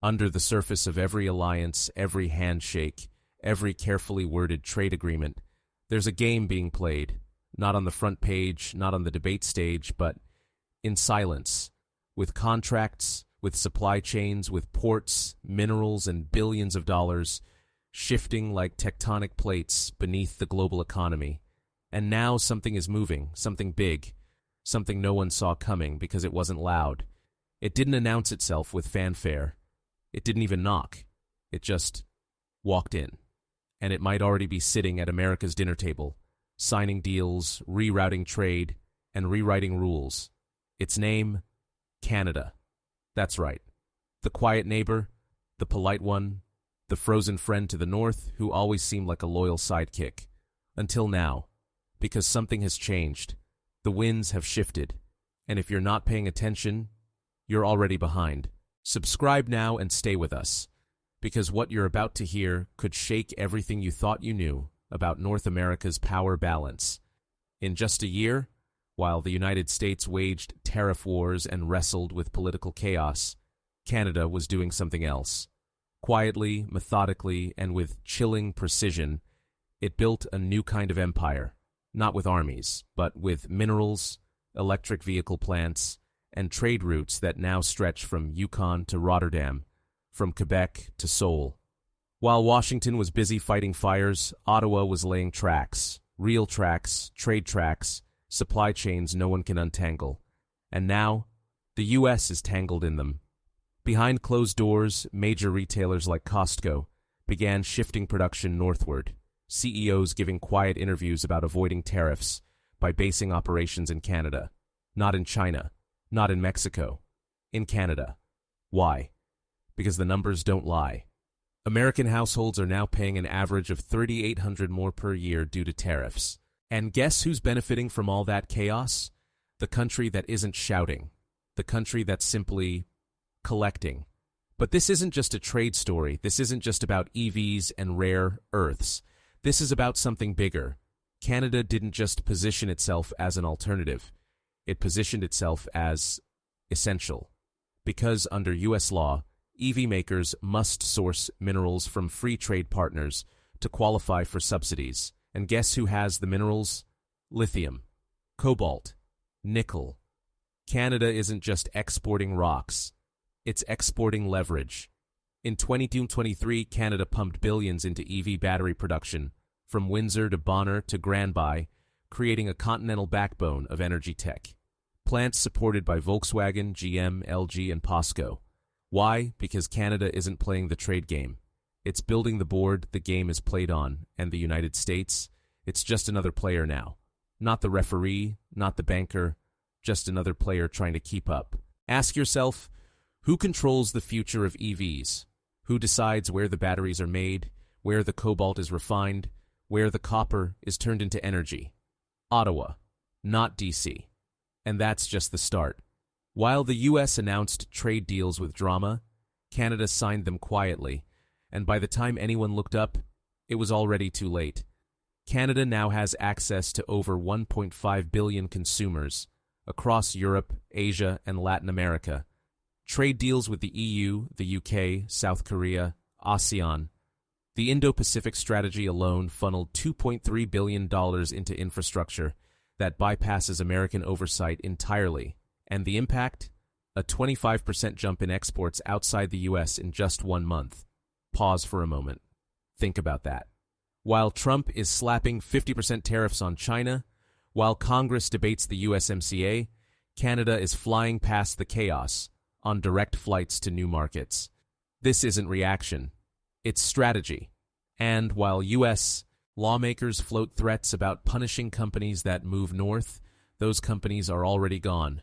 Under the surface of every alliance, every handshake, every carefully worded trade agreement, there's a game being played, not on the front page, not on the debate stage, but in silence, with contracts, with supply chains, with ports, minerals, and billions of dollars shifting like tectonic plates beneath the global economy. And now something is moving, something big, something no one saw coming because it wasn't loud. It didn't announce itself with fanfare. It didn't even knock. It just walked in. And it might already be sitting at America's dinner table, signing deals, rerouting trade, and rewriting rules. Its name, Canada. That's right. The quiet neighbor, the polite one, the frozen friend to the north who always seemed like a loyal sidekick. Until now. Because something has changed. The winds have shifted. And if you're not paying attention, you're already behind. Subscribe now and stay with us. Because what you're about to hear could shake everything you thought you knew about North America's power balance. In just a year, while the United States waged tariff wars and wrestled with political chaos, Canada was doing something else. Quietly, methodically, and with chilling precision, it built a new kind of empire, not with armies, but with minerals, electric vehicle plants, and trade routes that now stretch from Yukon to Rotterdam, from Quebec to Seoul. While Washington was busy fighting fires, Ottawa was laying tracks, real tracks, trade tracks, supply chains no one can untangle. And now, the U.S. is tangled in them. Behind closed doors, major retailers like Costco began shifting production northward, CEOs giving quiet interviews about avoiding tariffs by basing operations in Canada, not in China, not in Mexico, in Canada. Why? Because the numbers don't lie. American households are now paying an average of $3,800 more per year due to tariffs. And guess who's benefiting from all that chaos? The country that isn't shouting. The country that's simply collecting. But this isn't just a trade story. This isn't just about EVs and rare earths. This is about something bigger. Canada didn't just position itself as an alternative. It positioned itself as essential. Because under U.S. law, EV makers must source minerals from free trade partners to qualify for subsidies. And guess who has the minerals? Lithium, cobalt, nickel. Canada isn't just exporting rocks. It's exporting leverage. In 2023, Canada pumped billions into EV battery production, from Windsor to Bonner to Granby, creating a continental backbone of energy tech. Plants supported by Volkswagen, GM, LG, and POSCO. Why? Because Canada isn't playing the trade game. It's building the board the game is played on, and the United States, it's just another player now. Not the referee, not the banker, just another player trying to keep up. Ask yourself, who controls the future of EVs? Who decides where the batteries are made, where the cobalt is refined, where the copper is turned into energy? Ottawa, not DC. And that's just the start. While the U.S. announced trade deals with drama, Canada signed them quietly, and by the time anyone looked up, it was already too late. Canada now has access to over 1.5 billion consumers across Europe, Asia, and Latin America. Trade deals with the EU, the UK, South Korea, ASEAN. The Indo-Pacific strategy alone funneled $2.3 billion into infrastructure that bypasses American oversight entirely. And the impact? A 25% jump in exports outside the U.S. in just 1 month. Pause for a moment. Think about that. While Trump is slapping 50% tariffs on China, while Congress debates the USMCA, Canada is flying past the chaos on direct flights to new markets. This isn't reaction. It's strategy. And while U.S. lawmakers float threats about punishing companies that move north, those companies are already gone.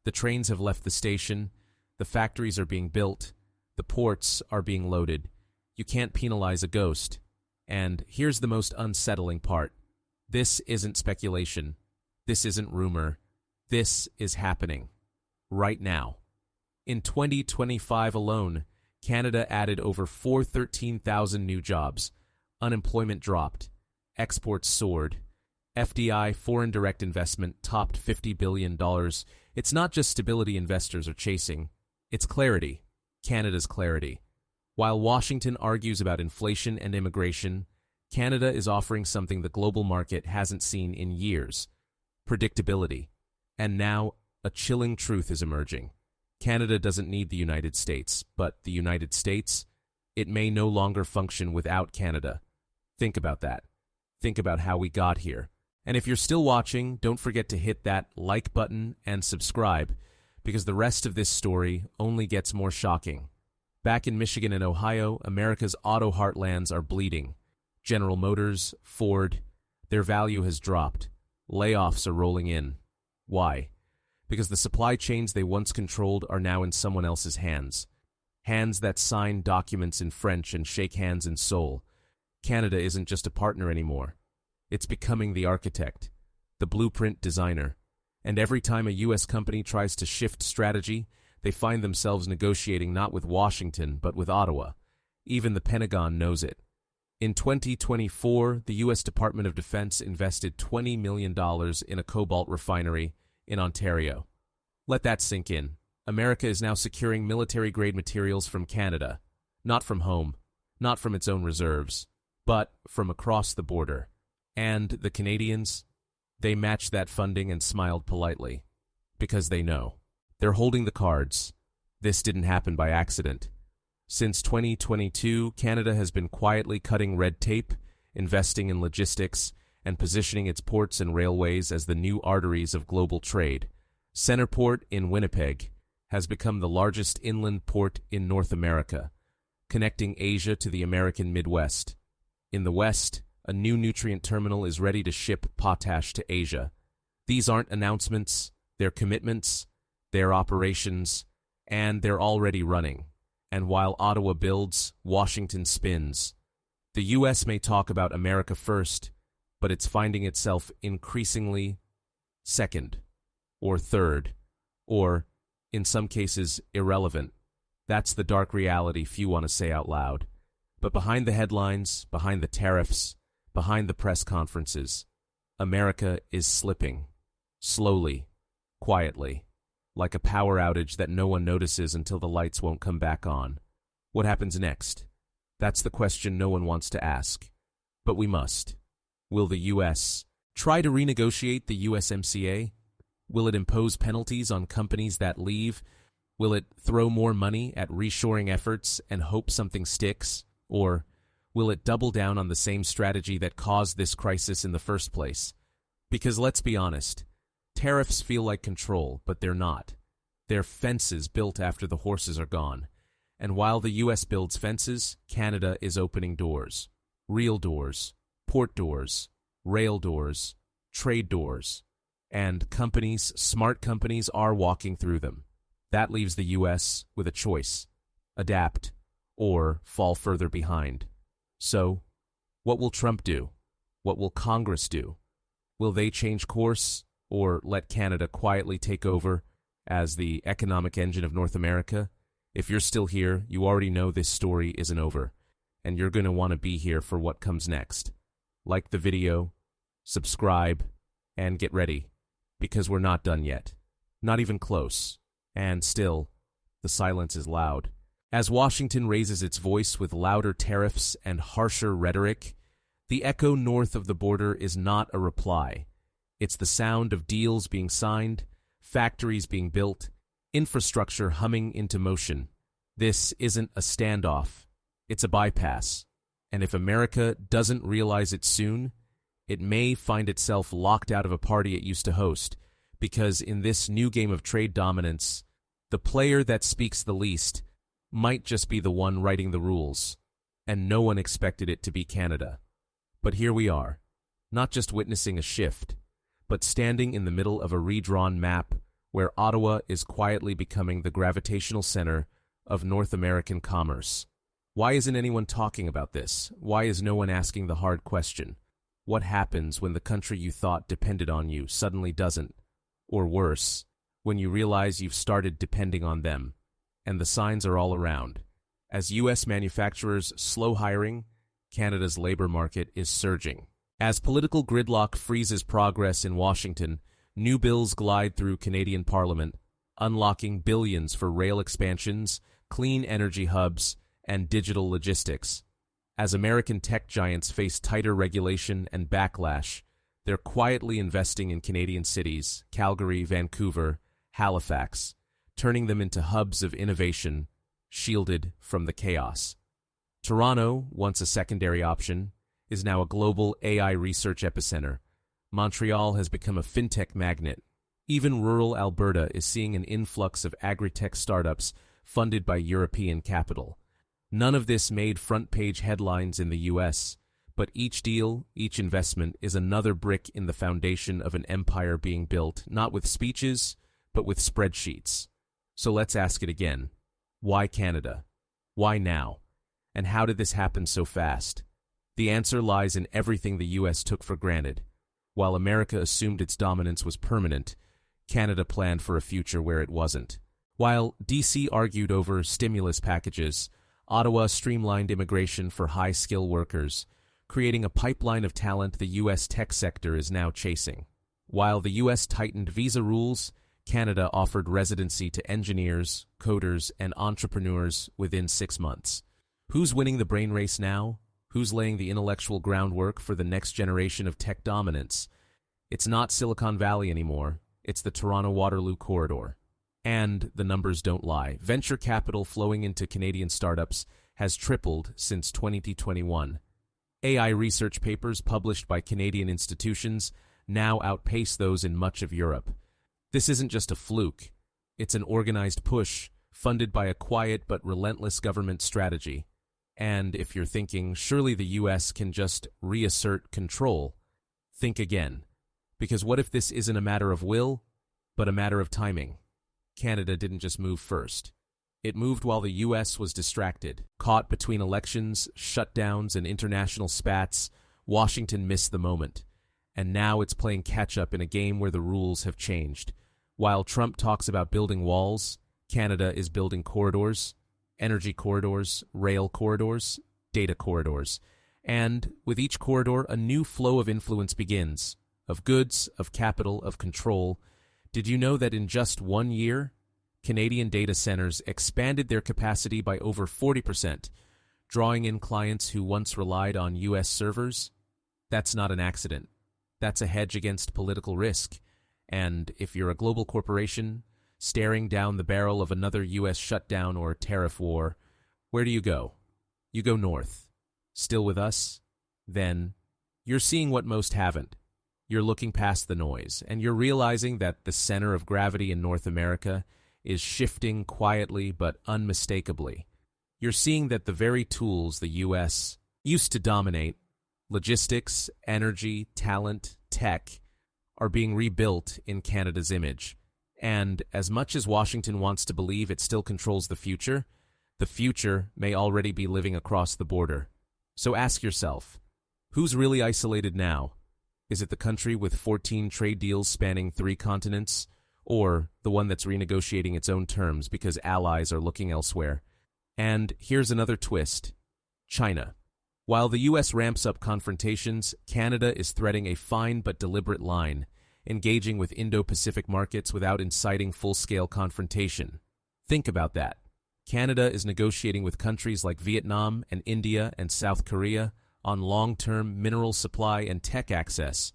The trains have left the station, the factories are being built, the ports are being loaded. You can't penalize a ghost. And here's the most unsettling part. This isn't speculation. This isn't rumor. This is happening. Right now. In 2025 alone, Canada added over 413,000 new jobs. Unemployment dropped. Exports soared. FDI, foreign direct investment, topped $50 billion. It's not just stability investors are chasing. It's clarity. Canada's clarity. While Washington argues about inflation and immigration, Canada is offering something the global market hasn't seen in years: predictability. And now, a chilling truth is emerging. Canada doesn't need the United States, but the United States, it may no longer function without Canada. Think about that. Think about how we got here. And if you're still watching, don't forget to hit that like button and subscribe, because the rest of this story only gets more shocking. Back in Michigan and Ohio, America's auto heartlands are bleeding. General Motors, Ford, their value has dropped. Layoffs are rolling in. Why? Because the supply chains they once controlled are now in someone else's hands. Hands that sign documents in French and shake hands in Seoul. Canada isn't just a partner anymore. It's becoming the architect, the blueprint designer. And every time a U.S. company tries to shift strategy, they find themselves negotiating not with Washington, but with Ottawa. Even the Pentagon knows it. In 2024, the U.S. Department of Defense invested $20 million in a cobalt refinery in Ontario. Let that sink in. America is now securing military-grade materials from Canada, not from home, not from its own reserves, but from across the border. And the Canadians, they matched that funding and smiled politely, because they know. They're holding the cards. This didn't happen by accident. Since 2022, Canada has been quietly cutting red tape, investing in logistics, and positioning its ports and railways as the new arteries of global trade. Centerport in Winnipeg has become the largest inland port in North America, connecting Asia to the American Midwest. In the West, a new nutrient terminal is ready to ship potash to Asia. These aren't announcements, they're commitments, they're operations, and they're already running. And while Ottawa builds, Washington spins. The U.S. may talk about America first, but it's finding itself increasingly second, or third, or, in some cases, irrelevant. That's the dark reality few want to say out loud. But behind the headlines, behind the tariffs, behind the press conferences, America is slipping. Slowly, quietly, like a power outage that no one notices until the lights won't come back on. What happens next? That's the question no one wants to ask. But we must. Will the U.S. try to renegotiate the USMCA? Will it impose penalties on companies that leave? Will it throw more money at reshoring efforts and hope something sticks? Or will it double down on the same strategy that caused this crisis in the first place? Because let's be honest, tariffs feel like control, but they're not. They're fences built after the horses are gone. And while the U.S. builds fences, Canada is opening doors. Real doors, port doors, rail doors, trade doors. And companies, smart companies, are walking through them. That leaves the U.S. with a choice: adapt or fall further behind. So, what will Trump do? What will Congress do? Will they change course or let Canada quietly take over as the economic engine of North America? If you're still here, you already know this story isn't over, and you're going to want to be here for what comes next. Like the video, subscribe, and get ready, because we're not done yet. Not even close. And still, the silence is loud. As Washington raises its voice with louder tariffs and harsher rhetoric, the echo north of the border is not a reply. It's the sound of deals being signed, factories being built, infrastructure humming into motion. This isn't a standoff. It's a bypass. And if America doesn't realize it soon, it may find itself locked out of a party it used to host, because in this new game of trade dominance, the player that speaks the least might just be the one writing the rules, and no one expected it to be Canada. But here we are, not just witnessing a shift, but standing in the middle of a redrawn map where Ottawa is quietly becoming the gravitational center of North American commerce. Why isn't anyone talking about this? Why is no one asking the hard question? What happens when the country you thought depended on you suddenly doesn't? Or worse, when you realize you've started depending on them, and the signs are all around. As U.S. manufacturers slow hiring, Canada's labor market is surging. As political gridlock freezes progress in Washington, new bills glide through Canadian Parliament, unlocking billions for rail expansions, clean energy hubs, and digital logistics. As American tech giants face tighter regulation and backlash, they're quietly investing in Canadian cities, Calgary, Vancouver, Halifax, turning them into hubs of innovation, shielded from the chaos. Toronto, once a secondary option, is now a global AI research epicenter. Montreal has become a fintech magnet. Even rural Alberta is seeing an influx of agri-tech startups funded by European capital. None of this made front-page headlines in the US, but each deal, each investment is another brick in the foundation of an empire being built, not with speeches, but with spreadsheets. So let's ask it again. Why Canada? Why now? And how did this happen so fast? The answer lies in everything the US took for granted. While America assumed its dominance was permanent, Canada planned for a future where it wasn't. While DC argued over stimulus packages, Ottawa streamlined immigration for high-skill workers, creating a pipeline of talent the U.S. tech sector is now chasing. While the U.S. tightened visa rules, Canada offered residency to engineers, coders, and entrepreneurs within 6 months. Who's winning the brain race now? Who's laying the intellectual groundwork for the next generation of tech dominance? It's not Silicon Valley anymore. It's the Toronto-Waterloo corridor. And the numbers don't lie. Venture capital flowing into Canadian startups has tripled since 2021. AI research papers published by Canadian institutions now outpace those in much of Europe. This isn't just a fluke. It's an organized push, funded by a quiet but relentless government strategy. And if you're thinking, surely the US can just reassert control, think again. Because what if this isn't a matter of will, but a matter of timing? Canada didn't just move first. It moved while the US was distracted. Caught between elections, shutdowns, and international spats, Washington missed the moment. And now it's playing catch-up in a game where the rules have changed. While Trump talks about building walls, Canada is building corridors, energy corridors, rail corridors, data corridors. And with each corridor, a new flow of influence begins, of goods, of capital, of control. Did you know that in just 1 year, Canadian data centers expanded their capacity by over 40%, drawing in clients who once relied on U.S. servers? That's not an accident. That's a hedge against political risk. And if you're a global corporation, staring down the barrel of another U.S. shutdown or tariff war, where do you go? You go north. Still with us? Then you're seeing what most haven't. You're looking past the noise, and you're realizing that the center of gravity in North America is shifting quietly but unmistakably. You're seeing that the very tools the U.S. used to dominate, logistics, energy, talent, tech, are being rebuilt in Canada's image. And as much as Washington wants to believe it still controls the future may already be living across the border. So ask yourself, who's really isolated now? Is it the country with 14 trade deals spanning 3 continents, or the one that's renegotiating its own terms because allies are looking elsewhere? And here's another twist: China. While the U.S. ramps up confrontations, Canada is threading a fine but deliberate line, engaging with Indo-Pacific markets without inciting full-scale confrontation. Think about that. Canada is negotiating with countries like Vietnam and India and South Korea on long-term mineral supply and tech access,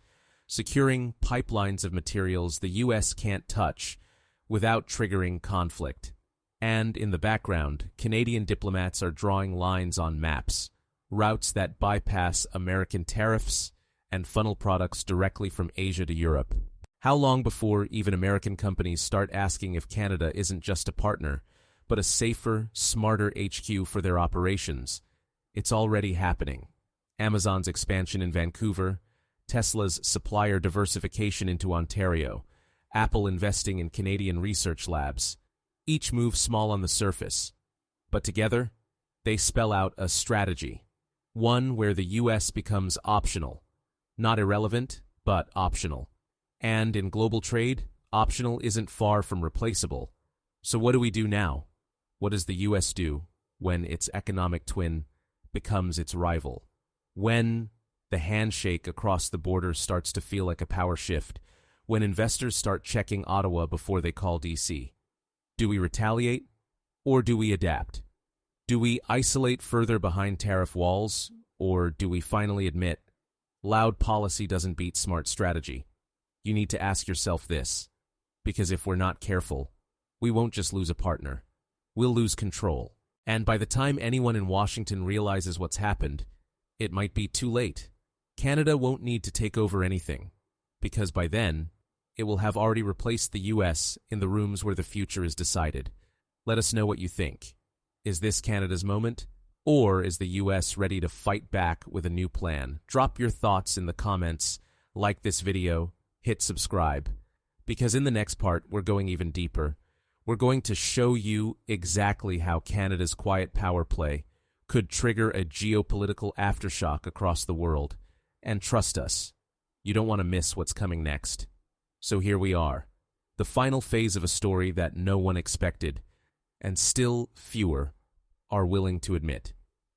securing pipelines of materials the U.S. can't touch without triggering conflict. And in the background, Canadian diplomats are drawing lines on maps, routes that bypass American tariffs and funnel products directly from Asia to Europe. How long before even American companies start asking if Canada isn't just a partner, but a safer, smarter HQ for their operations? It's already happening. Amazon's expansion in Vancouver, Tesla's supplier diversification into Ontario, Apple investing in Canadian research labs. Each move small on the surface, but together, they spell out a strategy. One where the U.S. becomes optional. Not irrelevant, but optional. And in global trade, optional isn't far from replaceable. So what do we do now? What does the U.S. do when its economic twin becomes its rival? When the handshake across the border starts to feel like a power shift, when investors start checking Ottawa before they call D.C. Do we retaliate? Or do we adapt? Do we isolate further behind tariff walls, or do we finally admit loud policy doesn't beat smart strategy? You need to ask yourself this, because if we're not careful, we won't just lose a partner, we'll lose control. And by the time anyone in Washington realizes what's happened, it might be too late. Canada won't need to take over anything, because by then, it will have already replaced the US in the rooms where the future is decided. Let us know what you think. Is this Canada's moment? Or is the US ready to fight back with a new plan? Drop your thoughts in the comments, like this video, hit subscribe. Because in the next part, we're going even deeper. We're going to show you exactly how Canada's quiet power play could trigger a geopolitical aftershock across the world. And trust us, you don't want to miss what's coming next. So here we are, the final phase of a story that no one expected, and still fewer are willing to admit.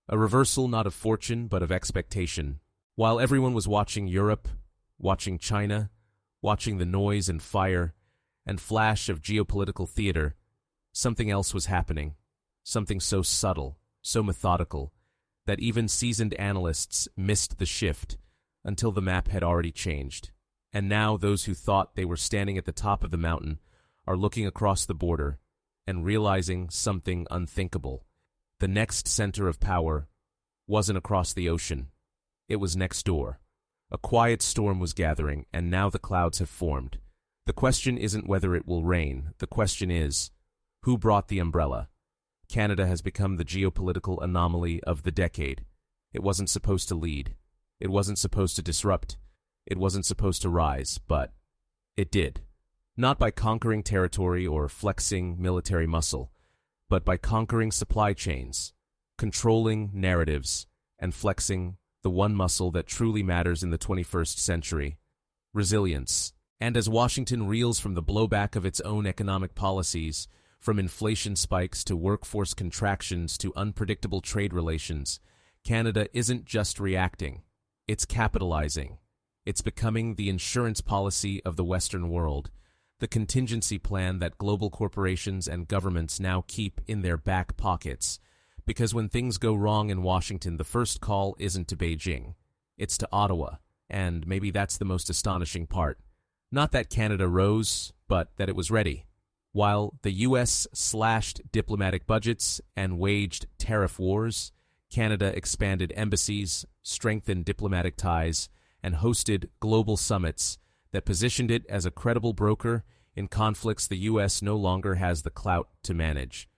A reversal not of fortune, but of expectation. While everyone was watching Europe, watching China, watching the noise and fire and flash of geopolitical theater, something else was happening. Something so subtle, so methodical, that even seasoned analysts missed the shift until the map had already changed. And now those who thought they were standing at the top of the mountain are looking across the border and realizing something unthinkable. The next center of power wasn't across the ocean. It was next door. A quiet storm was gathering, and now the clouds have formed. The question isn't whether it will rain. The question is, who brought the umbrella? Canada has become the geopolitical anomaly of the decade. It wasn't supposed to lead. It wasn't supposed to disrupt. It wasn't supposed to rise, but it did. Not by conquering territory or flexing military muscle, but by conquering supply chains, controlling narratives, and flexing the one muscle that truly matters in the 21st century: resilience. And as Washington reels from the blowback of its own economic policies, from inflation spikes to workforce contractions to unpredictable trade relations, Canada isn't just reacting, it's capitalizing. It's becoming the insurance policy of the Western world, the contingency plan that global corporations and governments now keep in their back pockets. Because when things go wrong in Washington, the first call isn't to Beijing, it's to Ottawa. And maybe that's the most astonishing part. Not that Canada rose, but that it was ready. While the US slashed diplomatic budgets and waged tariff wars, Canada expanded embassies, strengthened diplomatic ties, and hosted global summits that positioned it as a credible broker in conflicts the US no longer has the clout to manage.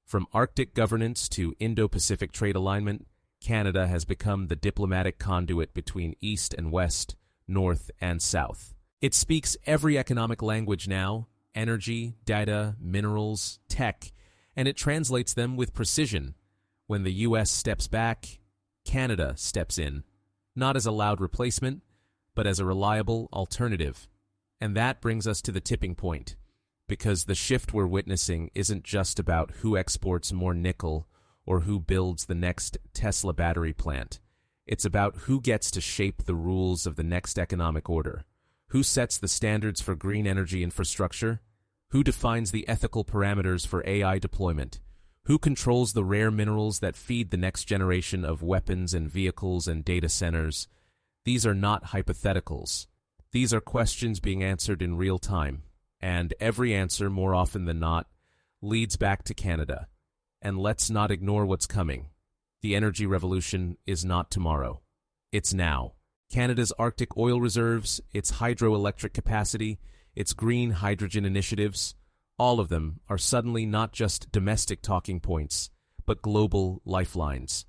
From Arctic governance to Indo-Pacific trade alignment, Canada has become the diplomatic conduit between East and West, North and South. It speaks every economic language now: energy, data, minerals, tech, and it translates them with precision. When the US steps back, Canada steps in, not as a loud replacement, but as a reliable alternative. And that brings us to the tipping point, because the shift we're witnessing isn't just about who exports more nickel or who builds the next Tesla battery plant. It's about who gets to shape the rules of the next economic order. Who sets the standards for green energy infrastructure? Who defines the ethical parameters for AI deployment? Who controls the rare minerals that feed the next generation of weapons and vehicles and data centers? These are not hypotheticals. These are questions being answered in real time, and every answer, more often than not, leads back to Canada. And let's not ignore what's coming. The energy revolution is not tomorrow. It's now. Canada's Arctic oil reserves, its hydroelectric capacity, its green hydrogen initiatives, all of them are suddenly not just domestic talking points, but global lifelines.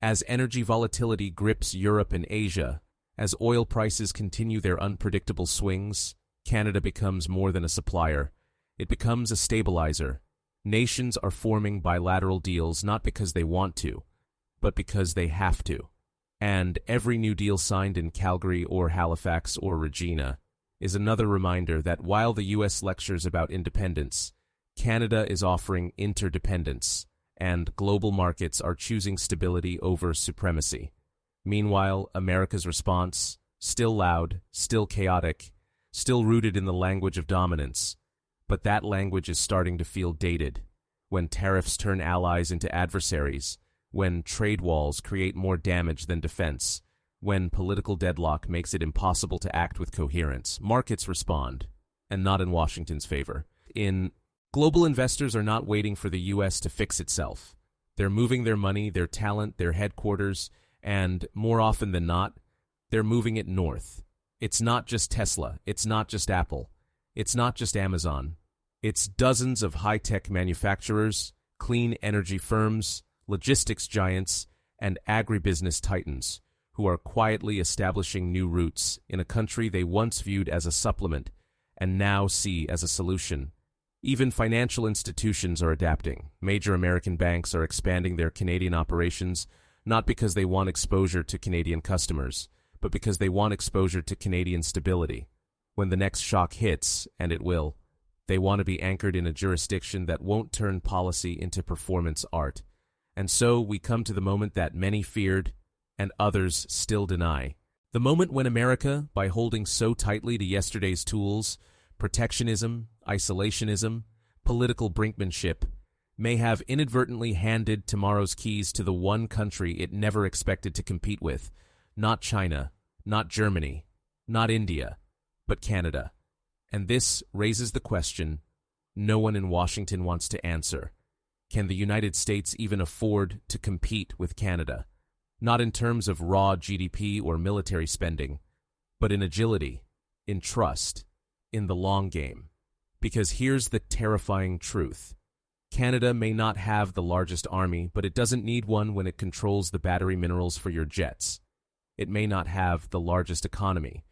As energy volatility grips Europe and Asia, as oil prices continue their unpredictable swings, Canada becomes more than a supplier. It becomes a stabilizer. Nations are forming bilateral deals not because they want to, but because they have to. And every new deal signed in Calgary or Halifax or Regina is another reminder that while the U.S. lectures about independence, Canada is offering interdependence, and global markets are choosing stability over supremacy. Meanwhile, America's response, still loud, still chaotic, still rooted in the language of dominance, but that language is starting to feel dated. when tariffs turn allies into adversaries, when trade walls create more damage than defense, when political deadlock makes it impossible to act with coherence, markets respond, and not in Washington's favor. Global investors are not waiting for the U.S. to fix itself. They're moving their money, their talent, their headquarters, and, more often than not, they're moving it north. It's not just Tesla. It's not just Apple. It's not just Amazon. It's dozens of high-tech manufacturers, clean energy firms, logistics giants, and agribusiness titans who are quietly establishing new roots in a country they once viewed as a supplement and now see as a solution. Even financial institutions are adapting. Major American banks are expanding their Canadian operations, not because they want exposure to Canadian customers, but because they want exposure to Canadian stability. When the next shock hits, and it will, they want to be anchored in a jurisdiction that won't turn policy into performance art. And so we come to the moment that many feared and others still deny. The moment when America, by holding so tightly to yesterday's tools, protectionism, isolationism, political brinkmanship, may have inadvertently handed tomorrow's keys to the one country it never expected to compete with, not China, not Germany, not India, but Canada. And this raises the question no one in Washington wants to answer. Can the United States even afford to compete with Canada? Not in terms of raw GDP or military spending, but in agility, in trust, in the long game. Because here's the terrifying truth. Canada may not have the largest army, but it doesn't need one when it controls the battery minerals for your jets. It may not have the largest economy,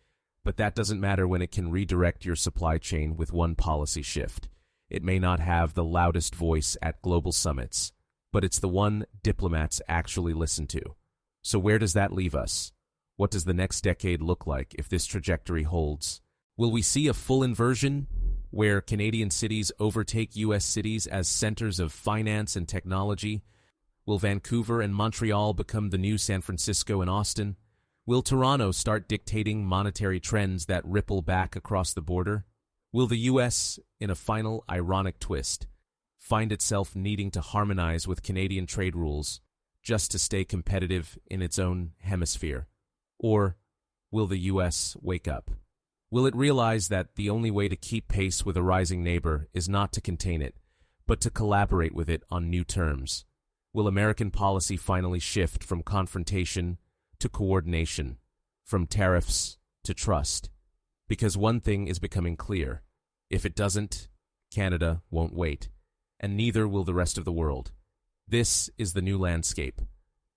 but that doesn't matter when it can redirect your supply chain with one policy shift. It may not have the loudest voice at global summits, but it's the one diplomats actually listen to. So where does that leave us? What does the next decade look like if this trajectory holds? Will we see a full inversion, where Canadian cities overtake U.S. cities as centers of finance and technology? Will Vancouver and Montreal become the new San Francisco and Austin? Will Toronto start dictating monetary trends that ripple back across the border? Will the U.S., in a final ironic twist, find itself needing to harmonize with Canadian trade rules just to stay competitive in its own hemisphere? Or will the U.S. wake up? Will it realize that the only way to keep pace with a rising neighbor is not to contain it, but to collaborate with it on new terms? Will American policy finally shift from confrontation to coordination, from tariffs to trust? Because one thing is becoming clear. If it doesn't, Canada won't wait, and neither will the rest of the world. This is the new landscape.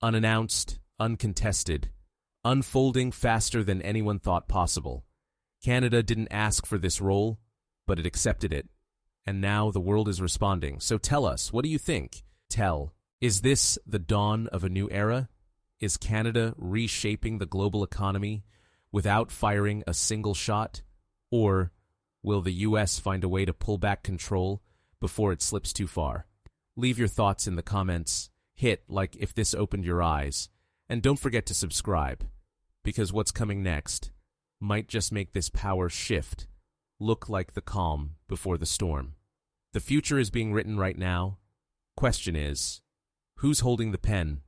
Unannounced, uncontested, unfolding faster than anyone thought possible. Canada didn't ask for this role, but it accepted it. And now the world is responding. So tell us, what do you think? Is this the dawn of a new era? Is Canada reshaping the global economy without firing a single shot? Or will the U.S. find a way to pull back control before it slips too far? Leave your thoughts in the comments. Hit like if this opened your eyes. And don't forget to subscribe, because what's coming next might just make this power shift look like the calm before the storm. The future is being written right now. Question is, who's holding the pen?